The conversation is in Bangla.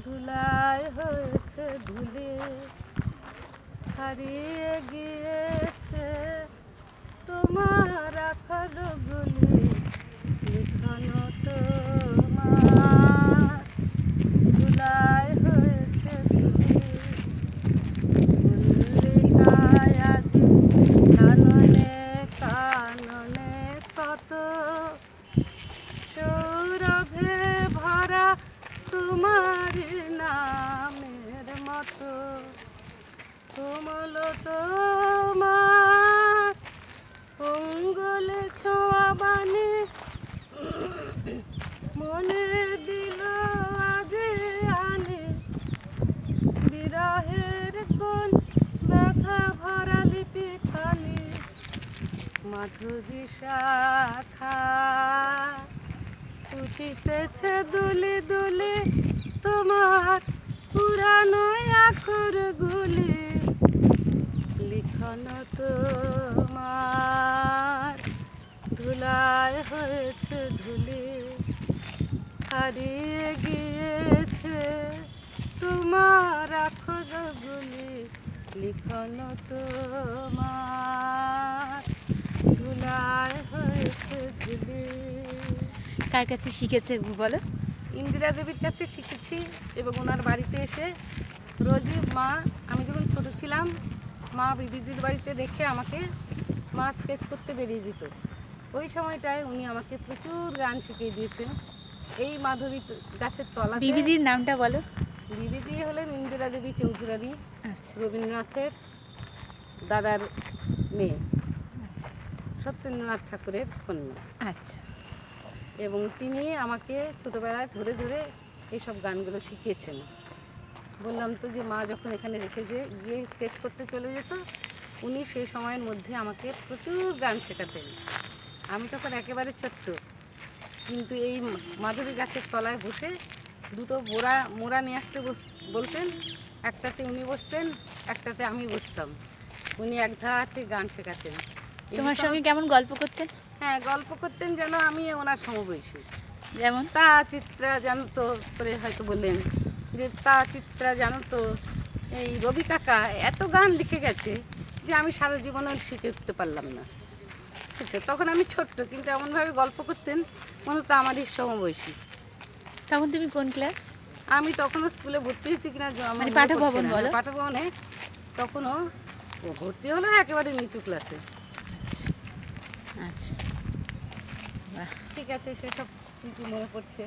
ধুলায় হয়েছে ধুলি, হারিয়ে গিয়েছে তোমার আখার গুলি, লিখন তোমার ধুলায় হয়েছে ধুলি। মল্লিকায় আজি কাননে কাননে কত সৌরভে ভরা তোমার নামের মতো, কোমল তোমার অঙ্গুলে ছোঁয়া বানে মনে দিল আজে আনে, বিরহের কোন ব্যথা ভরা লিপি খানি, মাধুরী শাখা ফুটিতেছে দুলি দুলি তোমার পুরানো আখর গুলি, লিখন তোমার ধুলায় হয়েছে ধুলি, হারিয়ে গিয়েছে তোমার আখর গুলি, লিখন তোমার ধুলায় হয়েছে ধুলি। কার কাছে শিখেছে বলো? ইন্দিরা দেবীর কাছে শিখেছি এবং ওনার বাড়িতে এসে রোজই মা, আমি যখন ছোট ছিলাম মা বিবিদির বাড়িতে দেখে আমাকে মা স্কেচ করতে বেরিয়ে যেত। ওই সময়টায় উনি আমাকে প্রচুর গান শিখিয়ে দিয়েছেন। এই মাধবী গাছের তলা। বিবিদির নামটা বলো। বিবিদি হলেন ইন্দিরা দেবী চৌধুরানী, আচ্ছা রবীন্দ্রনাথের দাদার মেয়ে, আচ্ছা সত্যেন্দ্রনাথ ঠাকুরের কন্যা। আচ্ছা। এবং তিনি আমাকে ছোটোবেলায় ধরে ধরে এইসব গানগুলো শিখিয়েছেন। বললাম তো যে মা যখন এখানে রেখে গিয়ে স্কেচ করতে চলে যেত, উনি সেই সময়ের মধ্যে আমাকে প্রচুর গান শেখাতেন। আমি তখন একেবারে ছোট্ট, কিন্তু এই মাধবী গাছের তলায় বসে দুটো মোড়া নিয়ে আসতে বলতেন, একটাতে উনি বসতেন, একটাতে আমি বসতাম। উনি এক ধাতে গান শেখাতেন। তোমার সঙ্গে কেমন গল্প করতেন? হ্যাঁ, গল্প করতেন যেন আমি ওনার সমবয়সী। যেমন তা চিত্রা জানো তো করে হয়তো বললেন যে তা চিত্রা জানো তো এই রবি কাকা এত গান লিখে গেছে যে আমি সারা জীবনে শিখে উঠতে পারলাম না। আচ্ছা, তখন আমি ছোট্ট, কিন্তু এমনভাবে গল্প করতেন মনে হতো আমারই সমবয়সী। তখন তুমি কোন ক্লাস? আমি তখনও স্কুলে ভর্তি হয়েছি কিনা মানে পাঠভবন বলো? পাঠভবনে তখনও ভর্তি হলো একেবারে নিচু ক্লাসে। আচ্ছা, বাহ। ঠিক আছে, সেসব স্মৃতি মনে পড়ছে।